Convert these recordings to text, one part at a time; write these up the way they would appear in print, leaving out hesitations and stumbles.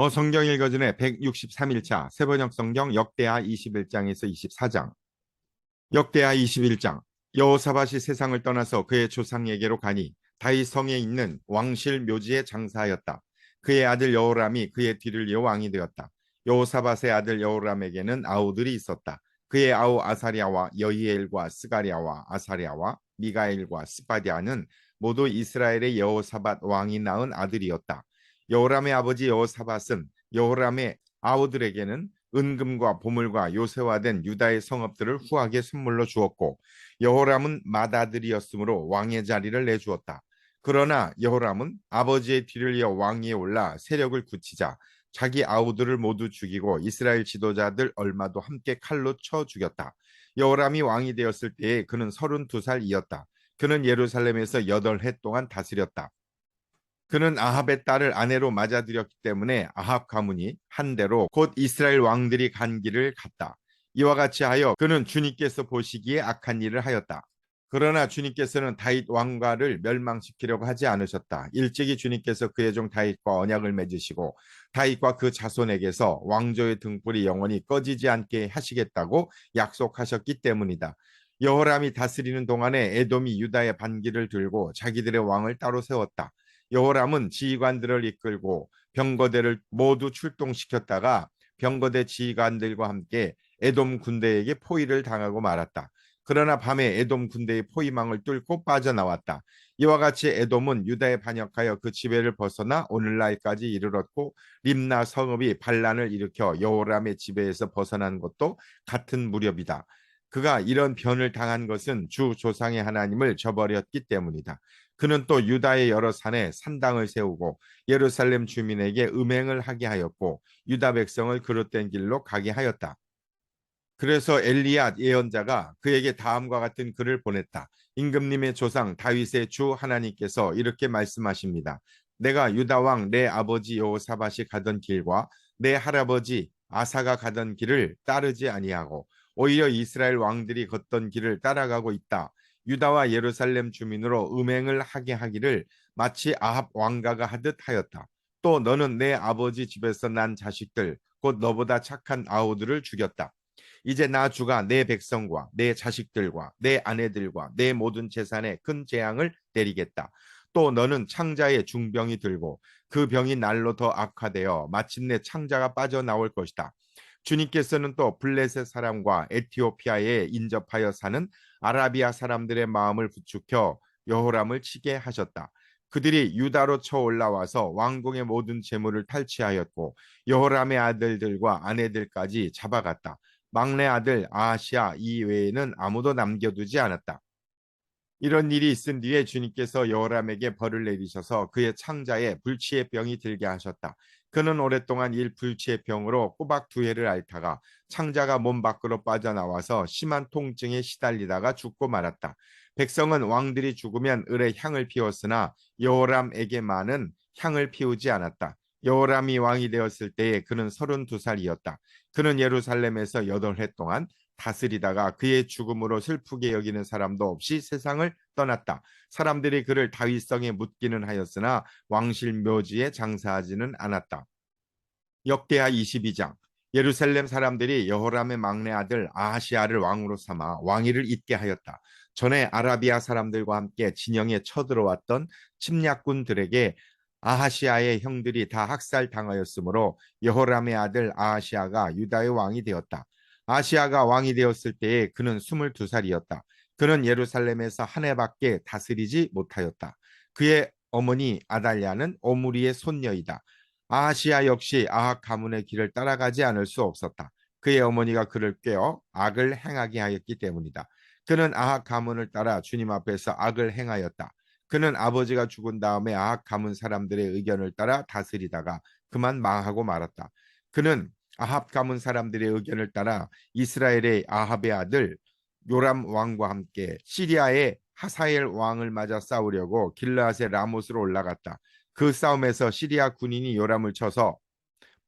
성경 읽어주네 163일차 세번역 성경 역대하 21장에서 24장. 역대하 21장. 여호사밧이 세상을 떠나서 그의 조상에게로 가니 다윗 성에 있는 왕실 묘지에 장사하였다. 그의 아들 여호람이 그의 뒤를 이어 왕이 되었다. 여호사밧의 아들 여호람에게는 아우들이 있었다. 그의 아우 아사랴와 여히엘과 스가랴와 아사랴와 미가엘과 스바디아는 모두 이스라엘의 여호사밧 왕이 낳은 아들이었다. 여호람의 아버지 여호사밧은 여호람의 아우들에게는 은금과 보물과 요새화된 유다의 성읍들을 후하게 선물로 주었고 여호람은 맏아들이었으므로 왕의 자리를 내주었다. 그러나 여호람은 아버지의 뒤를 이어 왕위에 올라 세력을 굳히자 자기 아우들을 모두 죽이고 이스라엘 지도자들 얼마도 함께 칼로 쳐 죽였다. 여호람이 왕이 되었을 때에 그는 32살이었다. 그는 예루살렘에서 8해 동안 다스렸다. 그는 아합의 딸을 아내로 맞아들였기 때문에 아합 가문이 한 대로 곧 이스라엘 왕들이 간 길을 갔다. 이와 같이 하여 그는 주님께서 보시기에 악한 일을 하였다. 그러나 주님께서는 다윗 왕가를 멸망시키려고 하지 않으셨다. 일찍이 주님께서 그의 종 다윗과 언약을 맺으시고 다윗과 그 자손에게서 왕조의 등불이 영원히 꺼지지 않게 하시겠다고 약속하셨기 때문이다. 여호람이 다스리는 동안에 에돔이 유다의 반기를 들고 자기들의 왕을 따로 세웠다. 여호람은 지휘관들을 이끌고 병거대를 모두 출동시켰다가 병거대 지휘관들과 함께 에돔 군대에게 포위를 당하고 말았다. 그러나 밤에 에돔 군대의 포위망을 뚫고 빠져나왔다. 이와 같이 에돔은 유다에 반역하여 그 지배를 벗어나 오늘날까지 이르렀고 림나 성읍이 반란을 일으켜 여호람의 지배에서 벗어난 것도 같은 무렵이다. 그가 이런 변을 당한 것은 주 조상의 하나님을 저버렸기 때문이다. 그는 또 유다의 여러 산에 산당을 세우고 예루살렘 주민에게 음행을 하게 하였고 유다 백성을 그릇된 길로 가게 하였다. 그래서 엘리야 예언자가 그에게 다음과 같은 글을 보냈다. 임금님의 조상 다윗의 주 하나님께서 이렇게 말씀하십니다. 내가 유다 왕 내 아버지 여호사밧이 가던 길과 내 할아버지 아사가 가던 길을 따르지 아니하고 오히려 이스라엘 왕들이 걷던 길을 따라가고 있다. 유다와 예루살렘 주민으로 음행을 하게 하기를 마치 아합 왕가가 하듯 하였다. 또 너는 내 아버지 집에서 난 자식들 곧 너보다 착한 아우들을 죽였다. 이제 나 주가 내 백성과 내 자식들과 내 아내들과 내 모든 재산에 큰 재앙을 내리겠다. 또 너는 창자의 중병이 들고 그 병이 날로 더 악화되어 마침내 창자가 빠져나올 것이다. 주님께서는 또 블레셋 사람과 에티오피아에 인접하여 사는 아라비아 사람들의 마음을 부추겨 여호람을 치게 하셨다. 그들이 유다로 쳐 올라와서 왕궁의 모든 재물을 탈취하였고 여호람의 아들들과 아내들까지 잡아갔다. 막내 아들 아하시아 이외에는 아무도 남겨두지 않았다. 이런 일이 있은 뒤에 주님께서 여호람에게 벌을 내리셔서 그의 창자에 불치의 병이 들게 하셨다. 그는 오랫동안 이 불치의 병으로 꼬박 2해를 앓다가 창자가 몸 밖으로 빠져나와서 심한 통증에 시달리다가 죽고 말았다. 백성은 왕들이 죽으면 을에 향을 피웠으나 여호람에게만은 향을 피우지 않았다. 여호람이 왕이 되었을 때에 그는 32살이었다. 그는 예루살렘에서 8해 동안 다스리다가 그의 죽음으로 슬프게 여기는 사람도 없이 세상을 떠났다. 사람들이 그를 다윗성에 묻기는 하였으나 왕실 묘지에 장사하지는 않았다. 역대하 22장. 예루살렘 사람들이 여호람의 막내 아들 아하시아를 왕으로 삼아 왕위를 잇게 하였다. 전에 아라비아 사람들과 함께 진영에 쳐들어왔던 침략군들에게 아하시아의 형들이 다 학살당하였으므로 여호람의 아들 아하시아가 유다의 왕이 되었다. 아시아가 왕이 되었을 때에 그는 22살이었다. 그는 예루살렘에서 한 해밖에 다스리지 못하였다. 그의 어머니 아달랴는 오므리의 손녀이다. 아하시아 역시 아합 가문의 길을 따라가지 않을 수 없었다. 그의 어머니가 그를 꾀어 악을 행하게 하였기 때문이다. 그는 아합 가문을 따라 주님 앞에서 악을 행하였다. 그는 아버지가 죽은 다음에 아합 가문 사람들의 의견을 따라 다스리다가 그만 망하고 말았다. 그는 아합 가문 사람들의 의견을 따라 이스라엘의 아합의 아들 요람 왕과 함께 시리아의 하사엘 왕을 맞아 싸우려고 길르앗의 라못으로 올라갔다. 그 싸움에서 시리아 군인이 요람을 쳐서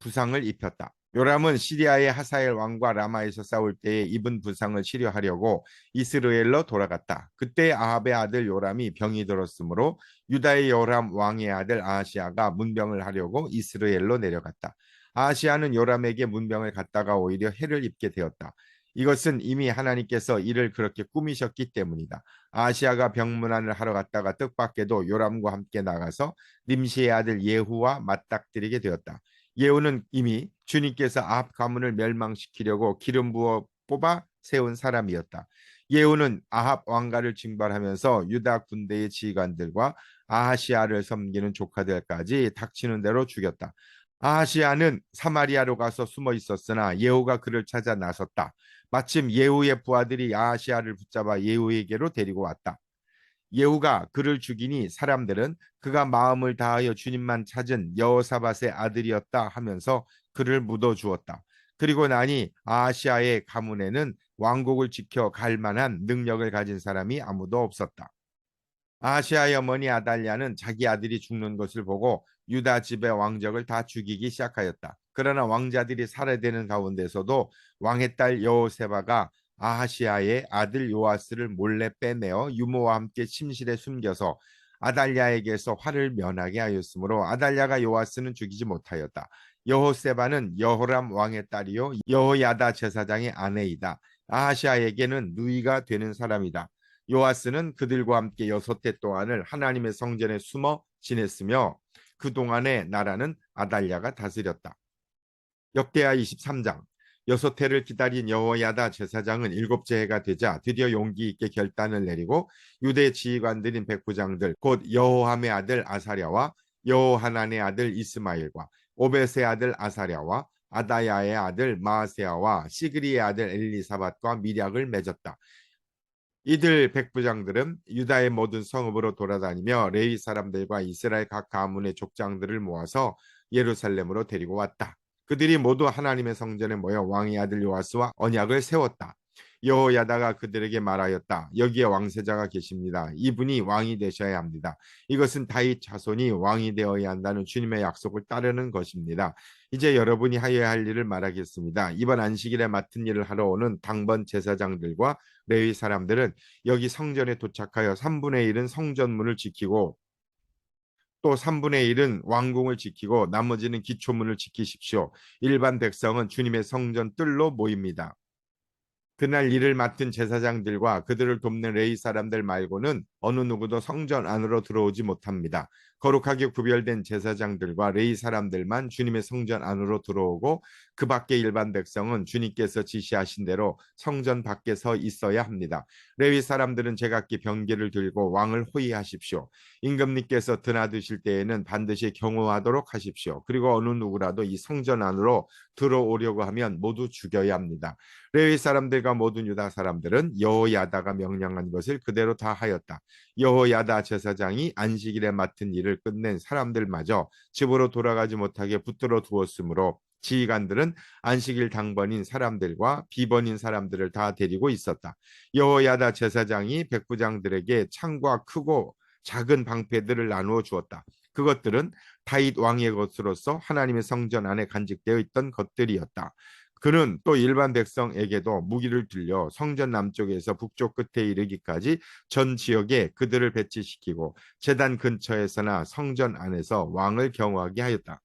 부상을 입혔다. 요람은 시리아의 하사엘 왕과 라마에서 싸울 때에 입은 부상을 치료하려고 이스라엘로 돌아갔다. 그때 아합의 아들 요람이 병이 들었으므로 유다의 요람 왕의 아들 아하시아가 문병을 하려고 이스라엘로 내려갔다. 아하시아는 요람에게 문병을 갖다가 오히려 해를 입게 되었다. 이것은 이미 하나님께서 이를 그렇게 꾸미셨기 때문이다. 아하시아가 병문안을 하러 갔다가 뜻밖에도 요람과 함께 나가서 nim시의 아들 예후와 맞닥뜨리게 되었다. 예후는 이미 주님께서 아합 가문을 멸망시키려고 기름 부어 뽑아 세운 사람이었다. 예후는 아합 왕가를 징벌하면서 유다 군대의 지휘관들과 아하시아를 섬기는 조카들까지 닥치는 대로 죽였다. 아하시아는 사마리아로 가서 숨어 있었으나 예후가 그를 찾아 나섰다. 마침 예후의 부하들이 아하시아를 붙잡아 예후에게로 데리고 왔다. 예후가 그를 죽이니 사람들은 그가 마음을 다하여 주님만 찾은 여호사밧의 아들이었다 하면서 그를 묻어 주었다. 그리고 나니 아하시아의 가문에는 왕국을 지켜 갈 만한 능력을 가진 사람이 아무도 없었다. 아하시아의 어머니 아달랴는 자기 아들이 죽는 것을 보고 유다 집의 왕적을 다 죽이기 시작하였다. 그러나 왕자들이 살해되는 가운데서도 왕의 딸 여호세바가 아하시아의 아들 요아스를 몰래 빼내어 유모와 함께 침실에 숨겨서 아달랴에게서 화를 면하게 하였으므로 아달랴가 요아스는 죽이지 못하였다. 여호세바는 여호람 왕의 딸이요 여호야다 제사장의 아내이다. 아하시아에게는 누이가 되는 사람이다. 요아스는 그들과 함께 6해 동안을 하나님의 성전에 숨어 지냈으며 그동안의 나라는 아달랴가 다스렸다. 역대하 23장 6해를 기다린 여호야다 제사장은 7째 해가 되자 드디어 용기 있게 결단을 내리고 유대 지휘관들인 백부장들 곧 여호함의 아들 아사랴와 여호하난의 아들 이스마일과 오벳의 아들 아사랴와 아다야의 아들 마아세아와 시그리의 아들 엘리사밧과 밀약을 맺었다. 이들 백부장들은 유다의 모든 성읍으로 돌아다니며 레위 사람들과 이스라엘 각 가문의 족장들을 모아서 예루살렘으로 데리고 왔다. 그들이 모두 하나님의 성전에 모여 왕의 아들 요아스와 언약을 세웠다. 여호야다가 그들에게 말하였다. 여기에 왕세자가 계십니다. 이분이 왕이 되셔야 합니다. 이것은 다윗 자손이 왕이 되어야 한다는 주님의 약속을 따르는 것입니다. 이제 여러분이 하여야 할 일을 말하겠습니다. 이번 안식일에 맡은 일을 하러 오는 당번 제사장들과 레위 사람들은 여기 성전에 도착하여 3분의 1은 성전문을 지키고 또 3분의 1은 왕궁을 지키고 나머지는 기초문을 지키십시오. 일반 백성은 주님의 성전 뜰로 모입니다. 그날 일을 맡은 제사장들과 그들을 돕는 레위 사람들 말고는 어느 누구도 성전 안으로 들어오지 못합니다. 거룩하게 구별된 제사장들과 레위 사람들만 주님의 성전 안으로 들어오고 그 밖의 일반 백성은 주님께서 지시하신 대로 성전 밖에 서 있어야 합니다. 레위 사람들은 제각기 병기를 들고 왕을 호위하십시오. 임금님께서 드나드실 때에는 반드시 경호하도록 하십시오. 그리고 어느 누구라도 이 성전 안으로 들어오려고 하면 모두 죽여야 합니다. 레위 사람들과 모든 유다 사람들은 여호야다가 명령한 것을 그대로 다 하였다. 여호야다 제사장이 안식일에 맡은 일을 끝낸 사람들마저 집으로 돌아가지 못하게 붙들어 두었으므로 지휘관들은 안식일 당번인 사람들과 비번인 사람들을 다 데리고 있었다. 여호야다 제사장이 백부장들에게 창과 크고 작은 방패들을 나누어 주었다. 그것들은 다윗 왕의 것으로서 하나님의 성전 안에 간직되어 있던 것들이었다. 그는 또 일반 백성에게도 무기를 들려 성전 남쪽에서 북쪽 끝에 이르기까지 전 지역에 그들을 배치시키고 제단 근처에서나 성전 안에서 왕을 경호하게 하였다.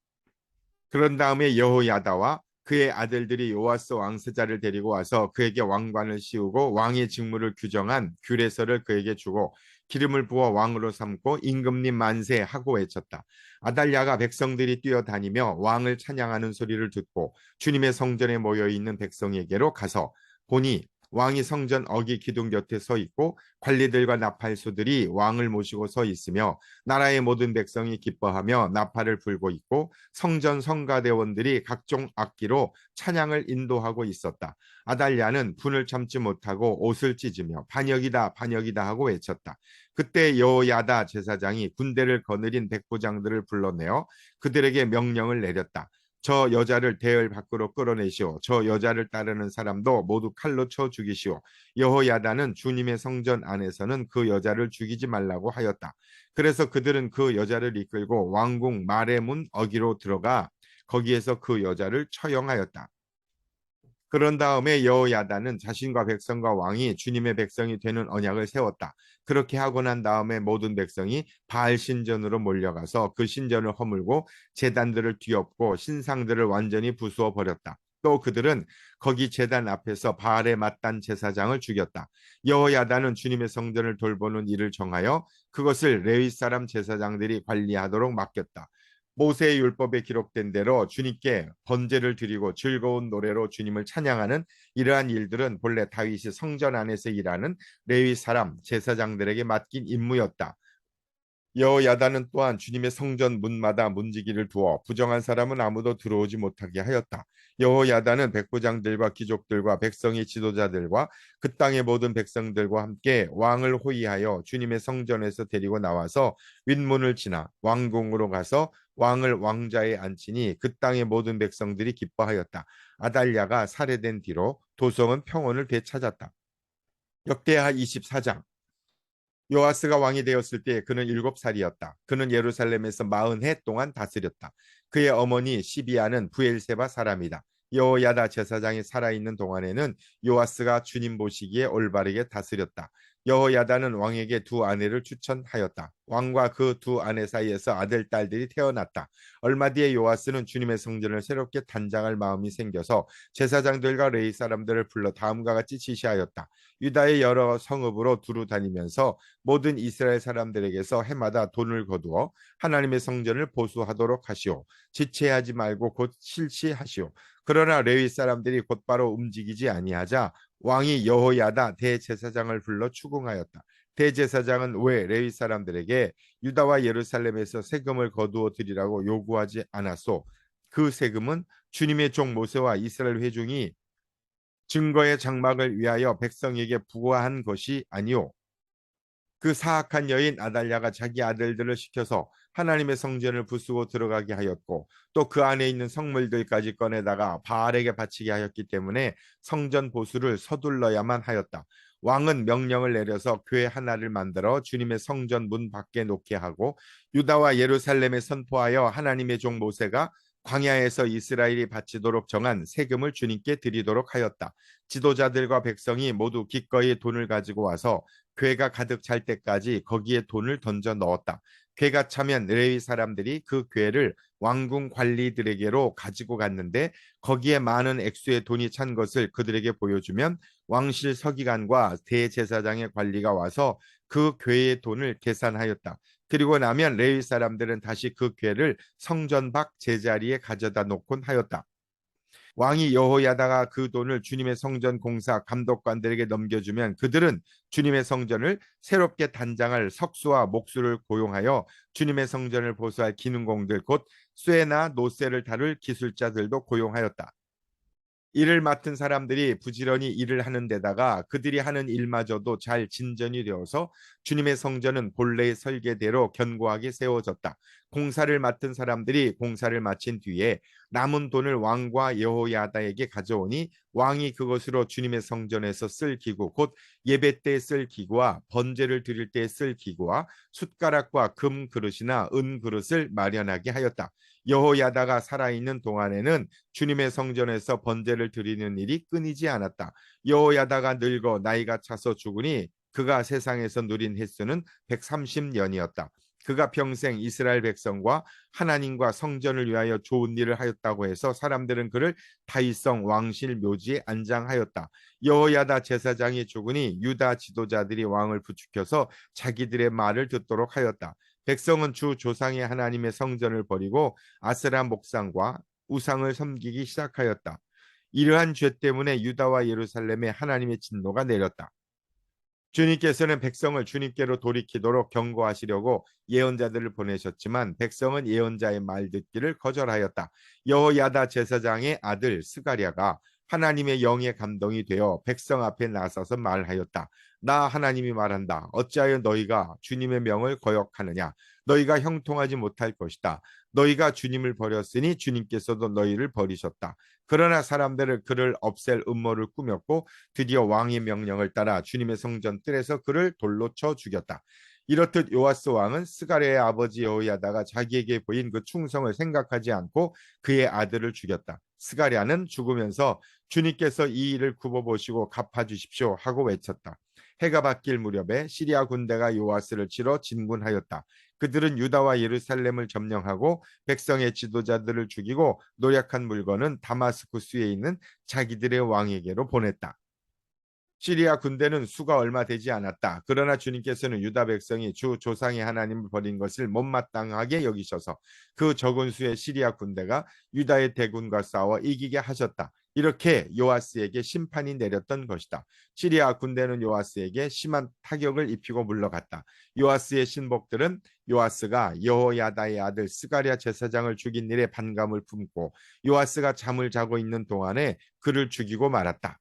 그런 다음에 여호야다와 그의 아들들이 요아스 왕세자를 데리고 와서 그에게 왕관을 씌우고 왕의 직무를 규정한 규례서를 그에게 주고 기름을 부어 왕으로 삼고 임금님 만세 하고 외쳤다. 아달랴가 백성들이 뛰어다니며 왕을 찬양하는 소리를 듣고 주님의 성전에 모여 있는 백성에게로 가서 보니 왕이 성전 어기 기둥 곁에 서 있고 관리들과 나팔수들이 왕을 모시고 서 있으며 나라의 모든 백성이 기뻐하며 나팔을 불고 있고 성전 성가대원들이 각종 악기로 찬양을 인도하고 있었다. 아달랴는 분을 참지 못하고 옷을 찢으며 반역이다 반역이다 하고 외쳤다. 그때 여호야다 제사장이 군대를 거느린 백부장들을 불러내어 그들에게 명령을 내렸다. 저 여자를 대열 밖으로 끌어내시오. 저 여자를 따르는 사람도 모두 칼로 쳐 죽이시오. 여호야다는 주님의 성전 안에서는 그 여자를 죽이지 말라고 하였다. 그래서 그들은 그 여자를 이끌고 왕궁 말의 문 어기로 들어가 거기에서 그 여자를 처형하였다. 그런 다음에 여호야다는 자신과 백성과 왕이 주님의 백성이 되는 언약을 세웠다. 그렇게 하고 난 다음에 모든 백성이 바알 신전으로 몰려가서 그 신전을 허물고 제단들을 뒤엎고 신상들을 완전히 부수어 버렸다. 또 그들은 거기 제단 앞에서 바알에 맞단 제사장을 죽였다. 여호야다는 주님의 성전을 돌보는 일을 정하여 그것을 레위 사람 제사장들이 관리하도록 맡겼다. 모세의 율법에 기록된 대로 주님께 번제를 드리고 즐거운 노래로 주님을 찬양하는 이러한 일들은 본래 다윗이 성전 안에서 일하는 레위 사람 제사장들에게 맡긴 임무였다. 여호야다는 또한 주님의 성전 문마다 문지기를 두어 부정한 사람은 아무도 들어오지 못하게 하였다. 여호야다는 백부장들과 귀족들과 백성의 지도자들과 그 땅의 모든 백성들과 함께 왕을 호위하여 주님의 성전에서 데리고 나와서 윗문을 지나 왕궁으로 가서 왕을 왕자에 앉히니 그 땅의 모든 백성들이 기뻐하였다. 아달랴가 살해된 뒤로 도성은 평온을 되찾았다. 역대하 24장. 요아스가 왕이 되었을 때 그는 7살이었다. 그는 예루살렘에서 40해 동안 다스렸다. 그의 어머니 시비아는 부엘세바 사람이다. 여호야다 제사장이 살아있는 동안에는 요아스가 주님 보시기에 올바르게 다스렸다. 여호야다는 왕에게 두 아내를 추천하였다. 왕과 그 두 아내 사이에서 아들, 딸들이 태어났다. 얼마 뒤에 요아스는 주님의 성전을 새롭게 단장할 마음이 생겨서 제사장들과 레위 사람들을 불러 다음과 같이 지시하였다. 유다의 여러 성읍으로 두루 다니면서 모든 이스라엘 사람들에게서 해마다 돈을 거두어 하나님의 성전을 보수하도록 하시오. 지체하지 말고 곧 실시하시오. 그러나 레위 사람들이 곧바로 움직이지 아니하자 왕이 여호야다 대제사장을 불러 추궁하였다. 대제사장은 왜 레위 사람들에게 유다와 예루살렘에서 세금을 거두어 드리라고 요구하지 않았소? 그 세금은 주님의 종 모세와 이스라엘 회중이 증거의 장막을 위하여 백성에게 부과한 것이 아니오. 그 사악한 여인 아달랴가 자기 아들들을 시켜서 하나님의 성전을 부수고 들어가게 하였고 또 그 안에 있는 성물들까지 꺼내다가 바알에게 바치게 하였기 때문에 성전 보수를 서둘러야만 하였다. 왕은 명령을 내려서 교회 하나를 만들어 주님의 성전 문 밖에 놓게 하고 유다와 예루살렘에 선포하여 하나님의 종 모세가 광야에서 이스라엘이 바치도록 정한 세금을 주님께 드리도록 하였다. 지도자들과 백성이 모두 기꺼이 돈을 가지고 와서 괴가 가득 찰 때까지 거기에 돈을 던져 넣었다. 괴가 차면 레위 사람들이 그 괴를 왕궁 관리들에게로 가지고 갔는데 거기에 많은 액수의 돈이 찬 것을 그들에게 보여주면 왕실 서기관과 대제사장의 관리가 와서 그 괴의 돈을 계산하였다. 그리고 나면 레위 사람들은 다시 그 괴를 성전 밖 제자리에 가져다 놓곤 하였다. 왕이 여호야다가 그 돈을 주님의 성전 공사 감독관들에게 넘겨주면 그들은 주님의 성전을 새롭게 단장할 석수와 목수를 고용하여 주님의 성전을 보수할 기능공들 곧 쇠나 노쇠를 다룰 기술자들도 고용하였다. 일을 맡은 사람들이 부지런히 일을 하는 데다가 그들이 하는 일마저도 잘 진전이 되어서 주님의 성전은 본래의 설계대로 견고하게 세워졌다. 공사를 맡은 사람들이 공사를 마친 뒤에 남은 돈을 왕과 여호야다에게 가져오니 왕이 그것으로 주님의 성전에서 쓸 기구 곧 예배 때 쓸 기구와 번제를 드릴 때 쓸 기구와 숟가락과 금 그릇이나 은 그릇을 마련하게 하였다. 여호야다가 살아있는 동안에는 주님의 성전에서 번제를 드리는 일이 끊이지 않았다. 여호야다가 늙어 나이가 차서 죽으니 그가 세상에서 누린 횟수는 130년이었다. 그가 평생 이스라엘 백성과 하나님과 성전을 위하여 좋은 일을 하였다고 해서 사람들은 그를 다윗성 왕실 묘지에 안장하였다. 여호야다 제사장이 죽으니 유다 지도자들이 왕을 부추겨서 자기들의 말을 듣도록 하였다. 백성은 주 조상의 하나님의 성전을 버리고 아스라 목상과 우상을 섬기기 시작하였다. 이러한 죄 때문에 유다와 예루살렘에 하나님의 진노가 내렸다. 주님께서는 백성을 주님께로 돌이키도록 경고하시려고 예언자들을 보내셨지만 백성은 예언자의 말 듣기를 거절하였다. 여호야다 제사장의 아들 스가랴가 하나님의 영의 감동이 되어 백성 앞에 나서서 말하였다. 나 하나님이 말한다. 어찌하여 너희가 주님의 명을 거역하느냐? 너희가 형통하지 못할 것이다. 너희가 주님을 버렸으니 주님께서도 너희를 버리셨다. 그러나 사람들은 그를 없앨 음모를 꾸몄고 드디어 왕의 명령을 따라 주님의 성전 뜰에서 그를 돌로 쳐 죽였다. 이렇듯 요아스 왕은 스가랴의 아버지 여호야다가 자기에게 보인 그 충성을 생각하지 않고 그의 아들을 죽였다. 스가랴는 죽으면서 주님께서 이 일을 굽어보시고 갚아주십시오 하고 외쳤다. 해가 바뀔 무렵에 시리아 군대가 요아스를 치러 진군하였다. 그들은 유다와 예루살렘을 점령하고 백성의 지도자들을 죽이고 노략한 물건은 다마스쿠스에 있는 자기들의 왕에게로 보냈다. 시리아 군대는 수가 얼마 되지 않았다. 그러나 주님께서는 유다 백성이 주 조상의 하나님을 버린 것을 못마땅하게 여기셔서 그 적은 수의 시리아 군대가 유다의 대군과 싸워 이기게 하셨다. 이렇게 요아스에게 심판이 내렸던 것이다. 시리아 군대는 요아스에게 심한 타격을 입히고 물러갔다. 요아스의 신복들은 요아스가 여호야다의 아들 스가랴 제사장을 죽인 일에 반감을 품고 요아스가 잠을 자고 있는 동안에 그를 죽이고 말았다.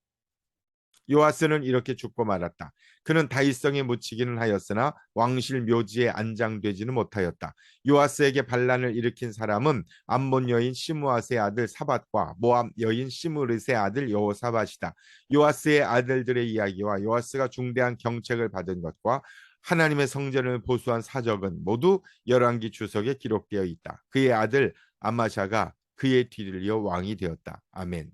요아스는 이렇게 죽고 말았다. 그는 다윗성에 묻히기는 하였으나 왕실 묘지에 안장되지는 못하였다. 요아스에게 반란을 일으킨 사람은 암몬 여인 시므앗의 아들 사밧과 모압 여인 시므르스의 아들 여호사밧이다. 요아스의 아들들의 이야기와 요아스가 중대한 경책을 받은 것과 하나님의 성전을 보수한 사적은 모두 열왕기 주석에 기록되어 있다. 그의 아들 아마샤가 그의 뒤를 이어 왕이 되었다. 아멘.